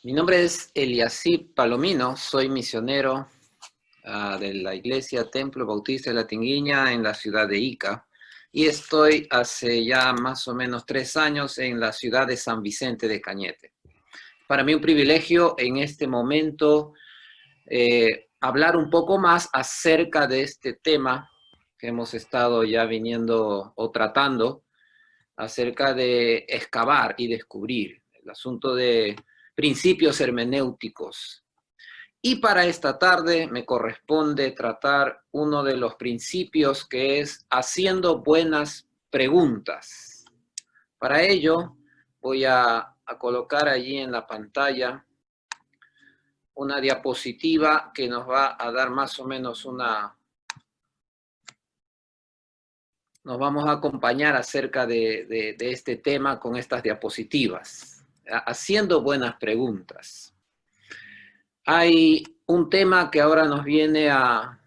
Mi nombre es Eliasib Palomino, soy misionero de la Iglesia Templo Bautista de la Tinguiña en la ciudad de Ica y estoy hace ya más o menos 3 años en la ciudad de San Vicente de Cañete. Para mí un privilegio en este momento hablar un poco más acerca de este tema que hemos estado ya viniendo o tratando, acerca de excavar y descubrir el asunto de principios hermenéuticos. Y para esta tarde me corresponde tratar uno de los principios que es haciendo buenas preguntas. Para ello voy a colocar allí en la pantalla una diapositiva que nos va a dar más o menos nos vamos a acompañar acerca de este tema con estas diapositivas, haciendo buenas preguntas. Hay un tema que ahora nos viene a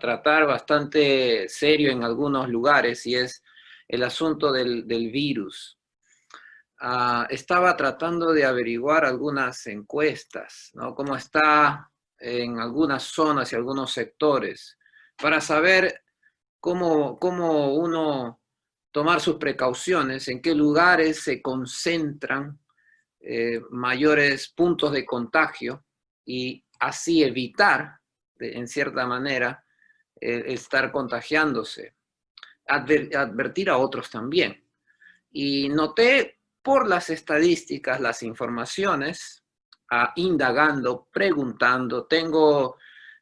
tratar bastante serio en algunos lugares y es el asunto del virus. Estaba tratando de averiguar algunas encuestas, ¿no? Cómo está en algunas zonas y algunos sectores, para saber cómo uno tomar sus precauciones, en qué lugares se concentran mayores puntos de contagio y así evitar, en cierta manera, estar contagiándose. Advertir a otros también. Y noté por las estadísticas, las informaciones, indagando, preguntando. Tengo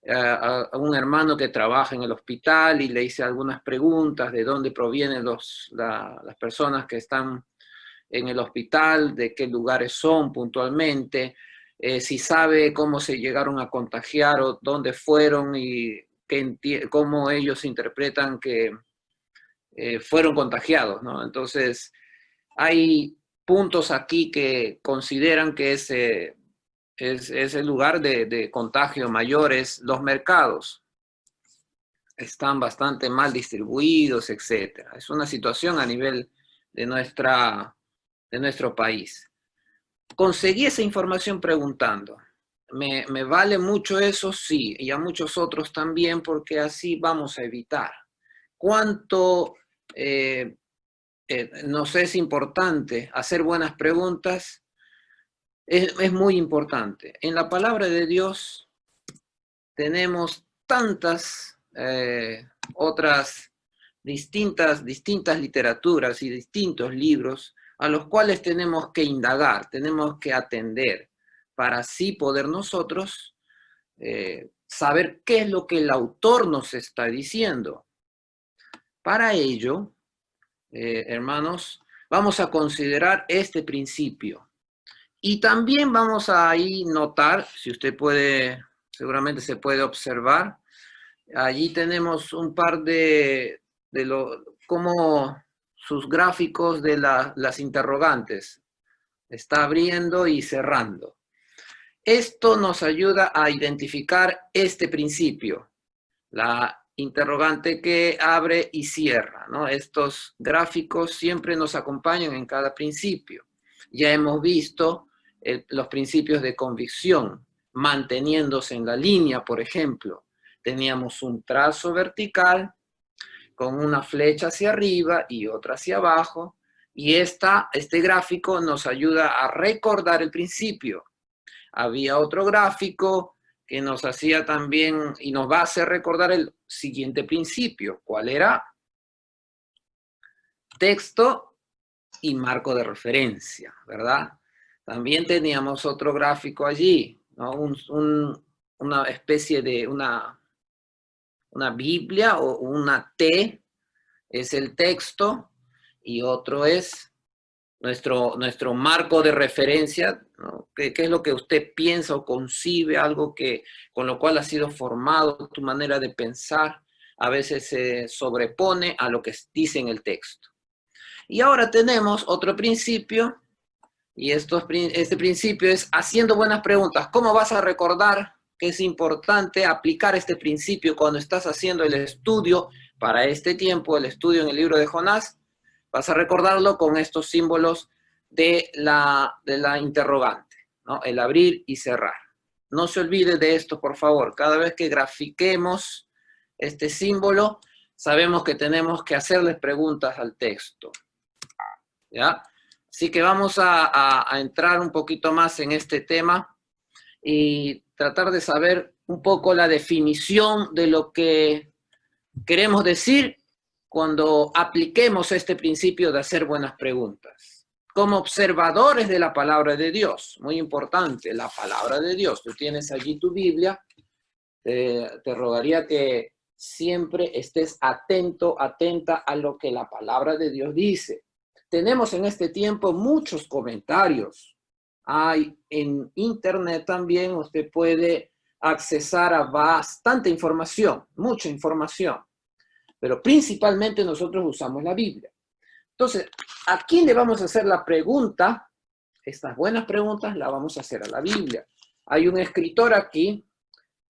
a un hermano que trabaja en el hospital y le hice algunas preguntas de dónde provienen las personas que están en el hospital, de qué lugares son puntualmente, si sabe cómo se llegaron a contagiar o dónde fueron y cómo ellos interpretan que fueron contagiados, ¿no? Entonces, hay puntos aquí que consideran que es el lugar de contagio mayor, es los mercados. Están bastante mal distribuidos, etc. Es una situación a nivel de nuestro país. Conseguí esa información preguntando. ¿Me vale mucho eso? Sí, y a muchos otros también, porque así vamos a evitar. ¿Cuánto nos es importante hacer buenas preguntas? Es muy importante. En la palabra de Dios tenemos tantas otras distintas literaturas y distintos libros a los cuales tenemos que indagar, tenemos que atender, para así poder nosotros saber qué es lo que el autor nos está diciendo. Para ello, hermanos, vamos a considerar este principio. Y también vamos a ahí notar, si usted puede, seguramente se puede observar, allí tenemos un par como sus gráficos de las interrogantes. Está abriendo y cerrando. Esto nos ayuda a identificar este principio, la interrogante que abre y cierra, ¿no? Estos gráficos siempre nos acompañan en cada principio. Ya hemos visto los principios de convicción, manteniéndose en la línea, por ejemplo. Teníamos un trazo vertical con una flecha hacia arriba y otra hacia abajo, y este gráfico nos ayuda a recordar el principio. Había otro gráfico que nos hacía también y nos va a hacer recordar el siguiente principio. ¿Cuál era? Texto y marco de referencia, ¿verdad? También teníamos otro gráfico allí, ¿no? Una especie de una Biblia o una T es el texto y otro es nuestro marco de referencia, ¿no? ¿Qué es lo que usted piensa o concibe, algo con lo cual ha sido formado tu manera de pensar? A veces se sobrepone a lo que dice en el texto. Y ahora tenemos otro principio, y este principio es haciendo buenas preguntas. ¿Cómo vas a recordar que es importante aplicar este principio cuando estás haciendo el estudio para este tiempo, el estudio en el libro de Jonás? Vas a recordarlo con estos símbolos de la interrogante, ¿no? El abrir y cerrar. No se olvide de esto, por favor. Cada vez que grafiquemos este símbolo, sabemos que tenemos que hacerles preguntas al texto, ¿ya? Así que vamos a entrar un poquito más en este tema y tratar de saber un poco la definición de lo que queremos decir cuando apliquemos este principio de hacer buenas preguntas. Como observadores de la palabra de Dios, muy importante, la palabra de Dios. Tú tienes allí tu Biblia, te rogaría que siempre estés atento, atenta a lo que la palabra de Dios dice. Tenemos en este tiempo muchos comentarios. Hay en internet también, usted puede accesar a bastante información, mucha información, pero principalmente nosotros usamos la Biblia. Entonces, ¿a quién le vamos a hacer la pregunta? Estas buenas preguntas las vamos a hacer a la Biblia. Hay un escritor aquí,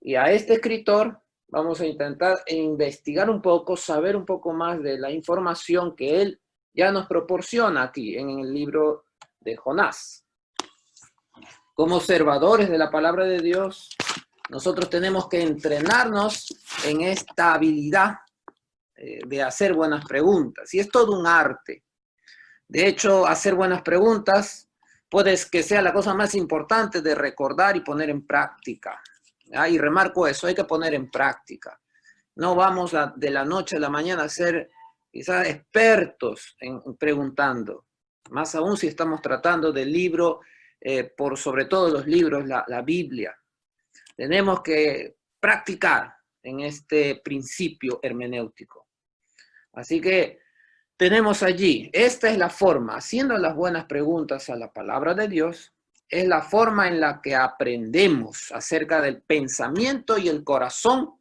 y a este escritor vamos a intentar investigar un poco, saber un poco más de la información que él ya nos proporciona aquí en el libro de Jonás. Como observadores de la palabra de Dios, nosotros tenemos que entrenarnos en esta habilidad de hacer buenas preguntas. Y es todo un arte. De hecho, hacer buenas preguntas puede que sea la cosa más importante de recordar y poner en práctica. Y remarco eso, hay que poner en práctica. No vamos de la noche a la mañana a ser quizás expertos en preguntando. Más aún si estamos tratando del libro, por sobre todo los libros, la Biblia. Tenemos que practicar en este principio hermenéutico. Así que tenemos allí, esta es la forma, haciendo las buenas preguntas a la palabra de Dios, es la forma en la que aprendemos acerca del pensamiento y el corazón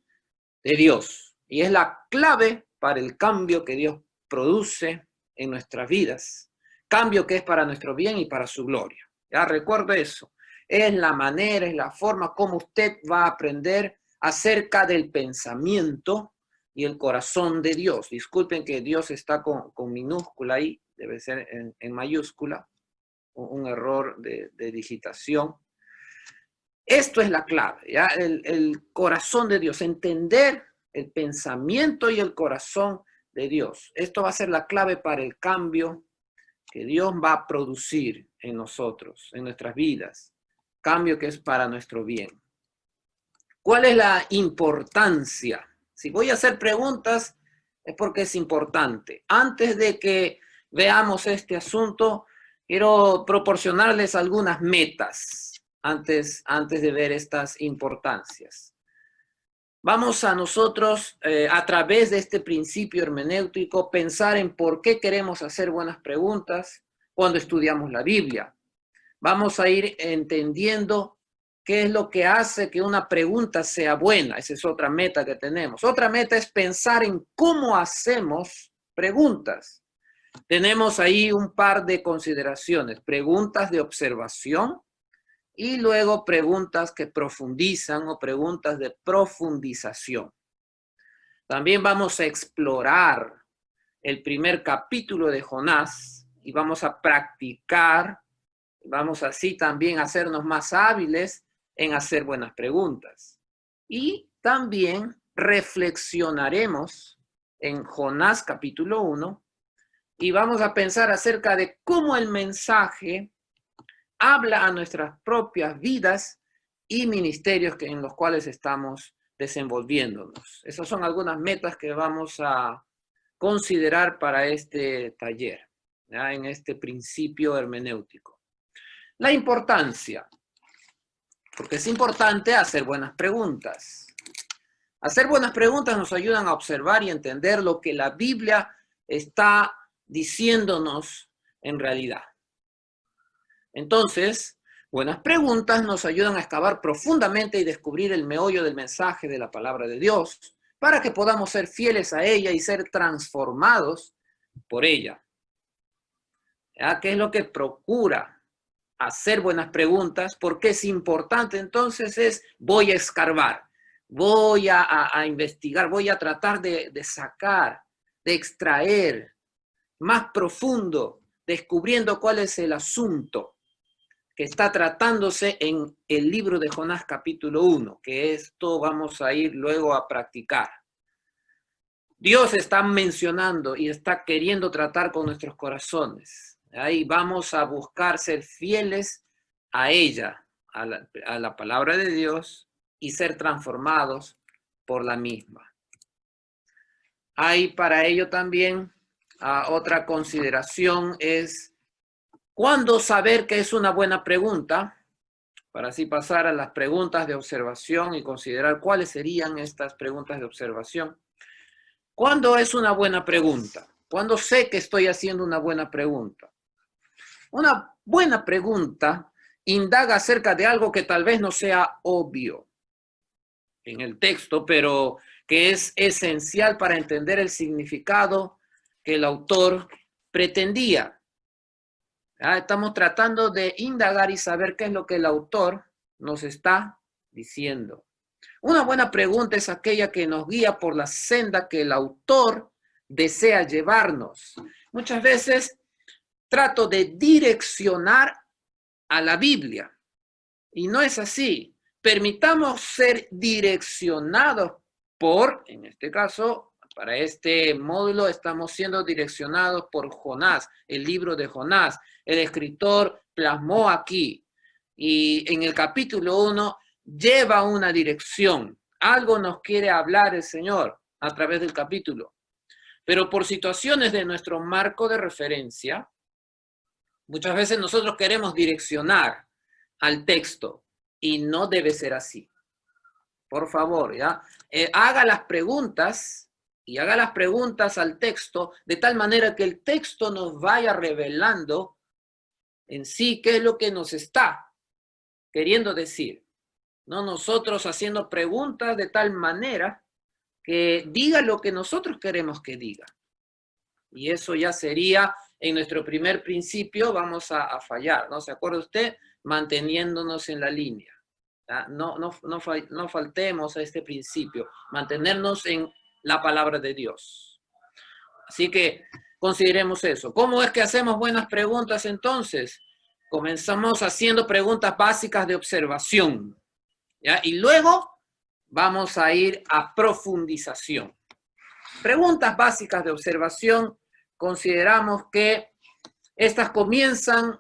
de Dios. Y es la clave para el cambio que Dios produce en nuestras vidas. Cambio que es para nuestro bien y para su gloria. Ya recuerdo eso. Es la manera, es la forma como usted va a aprender acerca del pensamiento y el corazón de Dios. Disculpen que Dios está con minúscula ahí, debe ser en mayúscula, un error de digitación. Esto es la clave, ¿ya? El corazón de Dios, entender el pensamiento y el corazón de Dios. Esto va a ser la clave para el cambio que Dios va a producir en nosotros, en nuestras vidas. Cambio que es para nuestro bien. ¿Cuál es la importancia? Si voy a hacer preguntas, es porque es importante. Antes de que veamos este asunto, quiero proporcionarles algunas metas antes de ver estas importancias. Vamos a nosotros, a través de este principio hermenéutico, pensar en por qué queremos hacer buenas preguntas cuando estudiamos la Biblia. Vamos a ir entendiendo qué es lo que hace que una pregunta sea buena. Esa es otra meta que tenemos. Otra meta es pensar en cómo hacemos preguntas. Tenemos ahí un par de consideraciones. Preguntas de observación y luego preguntas que profundizan o preguntas de profundización. También vamos a explorar el primer capítulo de Jonás y vamos a practicar. Vamos así también a hacernos más hábiles en hacer buenas preguntas. Y también reflexionaremos en Jonás capítulo 1 y vamos a pensar acerca de cómo el mensaje habla a nuestras propias vidas y ministerios en los cuales estamos desenvolviéndonos. Esas son algunas metas que vamos a considerar para este taller, ¿ya? En este principio hermenéutico. La importancia, porque es importante hacer buenas preguntas. Hacer buenas preguntas nos ayudan a observar y entender lo que la Biblia está diciéndonos en realidad. Entonces, buenas preguntas nos ayudan a excavar profundamente y descubrir el meollo del mensaje de la palabra de Dios para que podamos ser fieles a ella y ser transformados por ella. ¿Ya? ¿Qué es lo que procura? Hacer buenas preguntas. ¿Por qué es importante? Entonces voy a escarbar, voy a investigar, voy a tratar de sacar, de extraer más profundo descubriendo cuál es el asunto que está tratándose en el libro de Jonás capítulo 1, que esto vamos a ir luego a practicar. Dios está mencionando y está queriendo tratar con nuestros corazones. Ahí vamos a buscar ser fieles a ella, a la palabra de Dios, y ser transformados por la misma. Hay para ello también otra consideración es ¿cuándo saber que es una buena pregunta? Para así pasar a las preguntas de observación y considerar cuáles serían estas preguntas de observación. ¿Cuándo es una buena pregunta? ¿Cuándo sé que estoy haciendo una buena pregunta? Una buena pregunta indaga acerca de algo que tal vez no sea obvio en el texto, pero que es esencial para entender el significado que el autor pretendía. Estamos tratando de indagar y saber qué es lo que el autor nos está diciendo. Una buena pregunta es aquella que nos guía por la senda que el autor desea llevarnos. Muchas veces trato de direccionar a la Biblia y no es así. Permitamos ser direccionados por, en este caso, para este módulo estamos siendo direccionados por Jonás, el libro de Jonás. El escritor plasmó aquí y en el capítulo 1 lleva una dirección. Algo nos quiere hablar el Señor a través del capítulo. Pero por situaciones de nuestro marco de referencia, muchas veces nosotros queremos direccionar al texto y no debe ser así. Por favor, ¿ya? Haga las preguntas y haga las preguntas al texto de tal manera que el texto nos vaya revelando en sí qué es lo que nos está queriendo decir. No nosotros haciendo preguntas de tal manera que diga lo que nosotros queremos que diga. Y eso ya sería, en nuestro primer principio, vamos a fallar, ¿no? ¿Se acuerda usted? Manteniéndonos en la línea. No faltemos a este principio, mantenernos en la palabra de Dios. Así que consideremos eso. ¿Cómo es que hacemos buenas preguntas entonces? Comenzamos haciendo preguntas básicas de observación, ¿ya? Y luego vamos a ir a profundización. Preguntas básicas de observación, consideramos que estas comienzan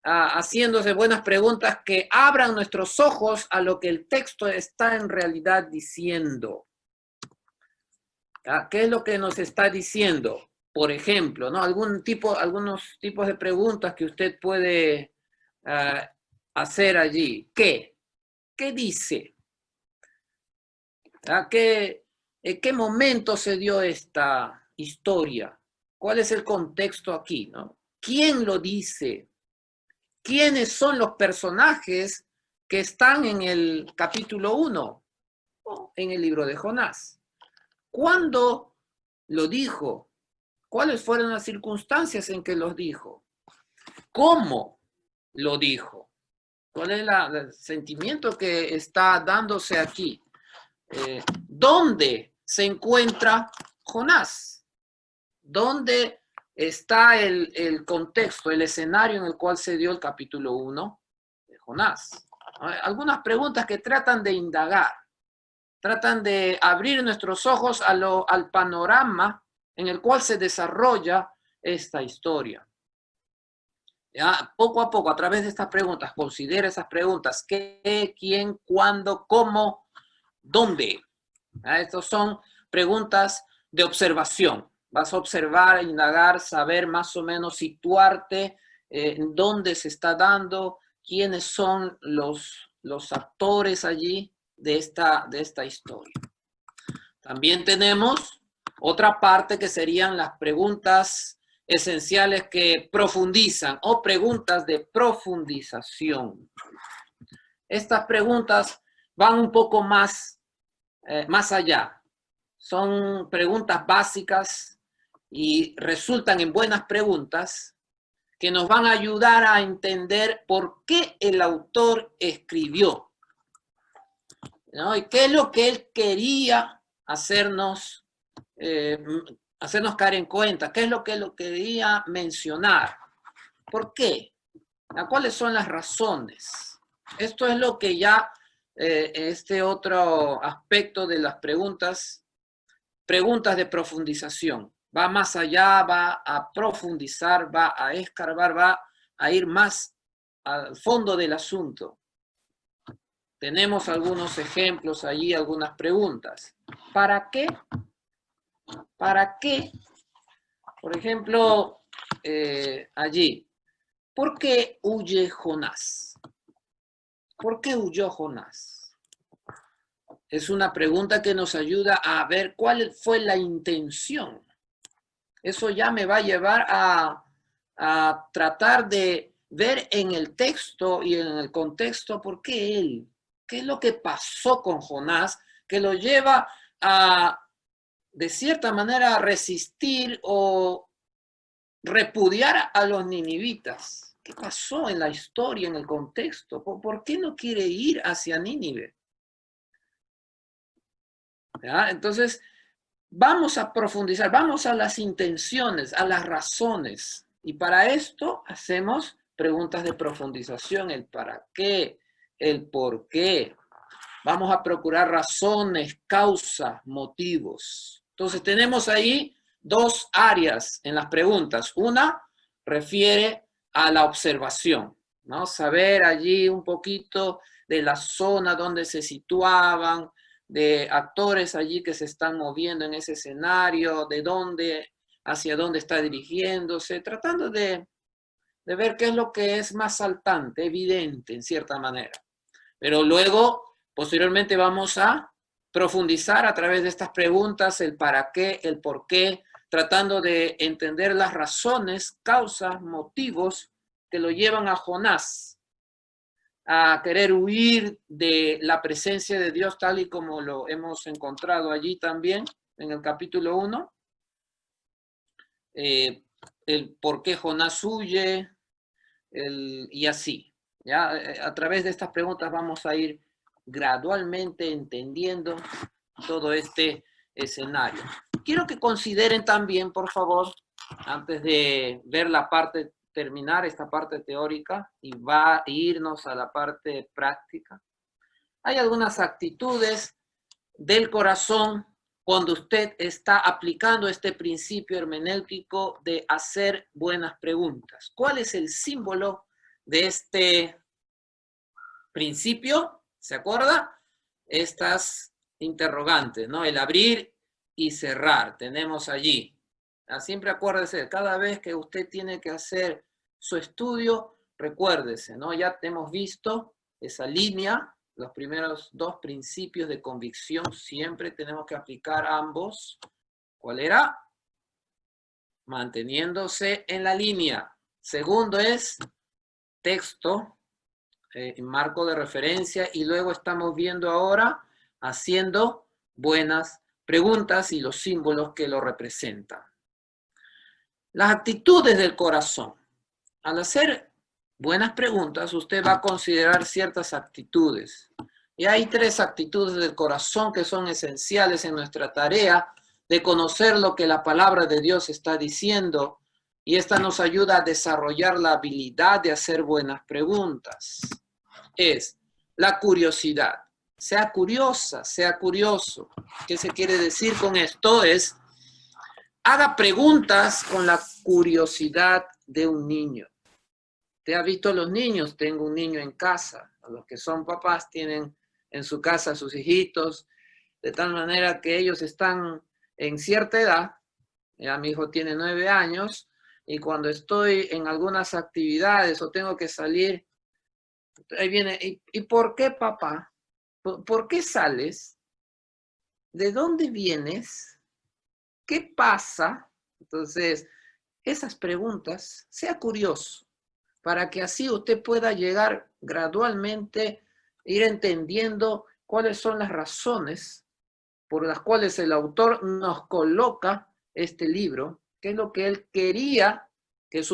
haciéndose buenas preguntas que abran nuestros ojos a lo que el texto está en realidad diciendo. ¿Qué es lo que nos está diciendo? Por ejemplo, ¿no? Algunos tipos de preguntas que usted puede hacer allí. ¿Qué? ¿Qué dice? ¿En qué momento se dio esta historia? ¿Cuál es el contexto aquí, no? ¿Quién lo dice? ¿Quiénes son los personajes que están en el capítulo 1 o en el libro de Jonás? ¿Cuándo lo dijo? ¿Cuáles fueron las circunstancias en que los dijo? ¿Cómo lo dijo? ¿Cuál es el sentimiento que está dándose aquí? ¿Dónde se encuentra Jonás? ¿Dónde está el contexto, el escenario en el cual se dio el capítulo 1 de Jonás? Algunas preguntas que tratan de indagar, tratan de abrir nuestros ojos al panorama en el cual se desarrolla esta historia. ¿Ya? Poco a poco, a través de estas preguntas, considera esas preguntas: ¿qué, quién, cuándo, cómo, dónde? Estas son preguntas de observación. Vas a observar, indagar, saber más o menos, situarte en dónde se está dando, quiénes son los actores allí de esta historia. También tenemos otra parte que serían las preguntas esenciales que profundizan o preguntas de profundización. Estas preguntas van un poco más allá. Son preguntas básicas y resultan en buenas preguntas que nos van a ayudar a entender por qué el autor escribió, ¿no? Y qué es lo que él quería hacernos caer en cuenta, qué es lo que él quería mencionar. ¿Por qué? ¿Cuáles son las razones? Esto es lo que ya, este otro aspecto de las preguntas de profundización. Va más allá, va a profundizar, va a escarbar, va a ir más al fondo del asunto. Tenemos algunos ejemplos allí, algunas preguntas. ¿Para qué? ¿Para qué? Por ejemplo, allí, ¿por qué huye Jonás? ¿Por qué huyó Jonás? Es una pregunta que nos ayuda a ver cuál fue la intención. Eso ya me va a llevar a tratar de ver en el texto y en el contexto por qué él, qué es lo que pasó con Jonás, que lo lleva a, de cierta manera, a resistir o repudiar a los ninivitas. ¿Qué pasó en la historia, en el contexto? ¿Por qué no quiere ir hacia Nínive? ¿Ya? Entonces, vamos a profundizar, vamos a las intenciones, a las razones. Y para esto hacemos preguntas de profundización, el para qué, el por qué. Vamos a procurar razones, causas, motivos. Entonces tenemos ahí dos áreas en las preguntas. Una refiere a la observación, ¿no? Saber allí un poquito de la zona donde se situaban, de actores allí que se están moviendo en ese escenario, de dónde, hacia dónde está dirigiéndose, tratando de ver qué es lo que es más saltante, evidente en cierta manera. Pero luego, posteriormente vamos a profundizar a través de estas preguntas el para qué, el por qué, tratando de entender las razones, causas, motivos que lo llevan a Jonás a querer huir de la presencia de Dios tal y como lo hemos encontrado allí también en el capítulo 1. El por qué Jonás huye y así. ¿Ya? A través de estas preguntas vamos a ir gradualmente entendiendo todo este escenario. Quiero que consideren también, por favor, antes de ver la parte, terminar esta parte teórica y va a irnos a la parte práctica. Hay algunas actitudes del corazón cuando usted está aplicando este principio hermenéutico de hacer buenas preguntas. ¿Cuál es el símbolo de este principio? ¿Se acuerda? Estas interrogantes, ¿no? El abrir y cerrar. Tenemos allí. Siempre acuérdese, cada vez que usted tiene que hacer su estudio, recuérdese, ¿no? Ya hemos visto esa línea, los primeros dos principios de convicción, siempre tenemos que aplicar ambos. ¿Cuál era? Manteniéndose en la línea. Segundo es texto, marco de referencia, y luego estamos viendo ahora haciendo buenas preguntas y los símbolos que lo representan. Las actitudes del corazón. Al hacer buenas preguntas, usted va a considerar ciertas actitudes. Y hay 3 actitudes del corazón que son esenciales en nuestra tarea de conocer lo que la palabra de Dios está diciendo. Y esta nos ayuda a desarrollar la habilidad de hacer buenas preguntas. Es la curiosidad. Sea curiosa, sea curioso. ¿Qué se quiere decir con esto? Es, haga preguntas con la curiosidad de un niño. ¿Te has visto los niños? Tengo un niño en casa. Los que son papás tienen en su casa a sus hijitos, de tal manera que ellos están en cierta edad. Ya mi hijo tiene 9 años, y cuando estoy en algunas actividades o tengo que salir, ahí viene, ¿y por qué, papá? ¿Por qué sales? ¿De dónde vienes? ¿Qué pasa? Entonces, esas preguntas, sea curioso, para que así usted pueda llegar gradualmente, ir entendiendo cuáles son las razones por las cuales el autor nos coloca este libro, que es lo que él quería que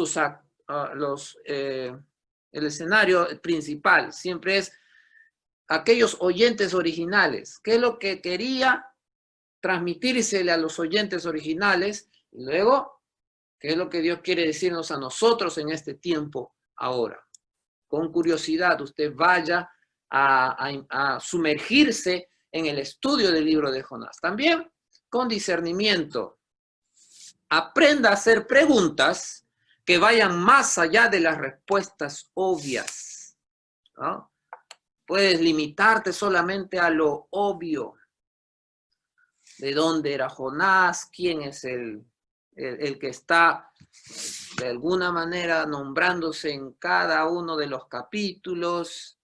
el escenario principal siempre es aquellos oyentes originales, qué es lo que quería transmitírsele a los oyentes originales, y luego ¿Qué es lo que Dios quiere decirnos a nosotros en este tiempo ahora? Con curiosidad, usted vaya a sumergirse en el estudio del libro de Jonás. También con discernimiento. Aprenda a hacer preguntas que vayan más allá de las respuestas obvias, ¿no? Puedes limitarte solamente a lo obvio. ¿De dónde era Jonás? ¿Quién es el que está de alguna manera nombrándose en cada uno de los capítulos?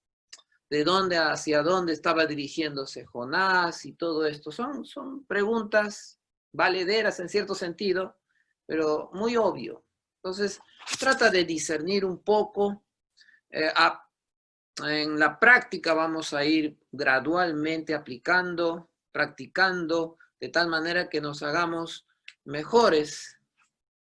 ¿De dónde hacia dónde estaba dirigiéndose Jonás? Y todo esto son preguntas valederas en cierto sentido, pero muy obvio. Entonces, trata de discernir un poco. En la práctica vamos a ir gradualmente aplicando, practicando, de tal manera que nos hagamos mejores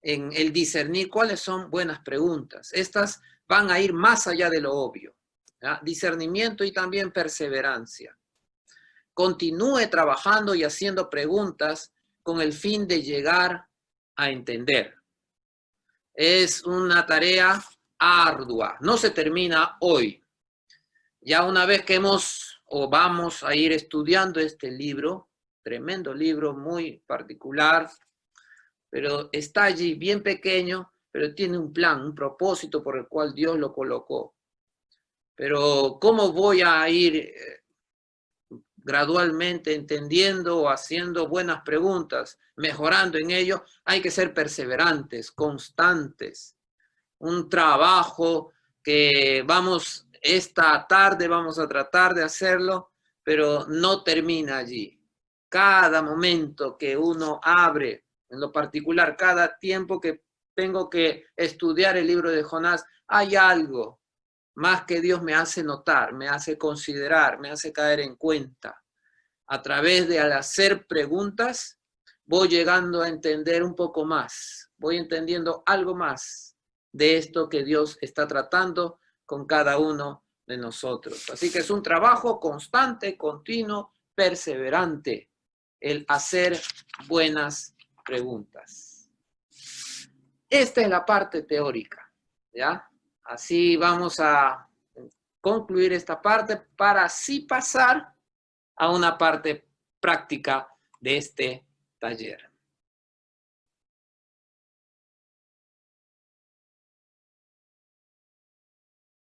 en el discernir cuáles son buenas preguntas. Estas van a ir más allá de lo obvio, ¿ya? Discernimiento y también perseverancia. Continúe trabajando y haciendo preguntas con el fin de llegar a entender. Es una tarea ardua, no se termina hoy. Ya una vez que vamos a ir estudiando este libro, tremendo libro, muy particular, pero está allí bien pequeño, pero tiene un plan, un propósito por el cual Dios lo colocó. Pero ¿cómo voy a ir gradualmente entendiendo o haciendo buenas preguntas, mejorando en ello? Hay que ser perseverantes, constantes. Un trabajo que esta tarde vamos a tratar de hacerlo, pero no termina allí. Cada momento que uno abre, en lo particular, cada tiempo que tengo que estudiar el libro de Jonás, hay algo más que Dios me hace notar, me hace considerar, me hace caer en cuenta. A través de al hacer preguntas, voy llegando a entender un poco más, voy entendiendo algo más de esto que Dios está tratando con cada uno de nosotros. Así que es un trabajo constante, continuo, perseverante, el hacer buenas preguntas. Esta es la parte teórica, ¿ya? Así vamos a concluir esta parte para así pasar a una parte práctica de este taller.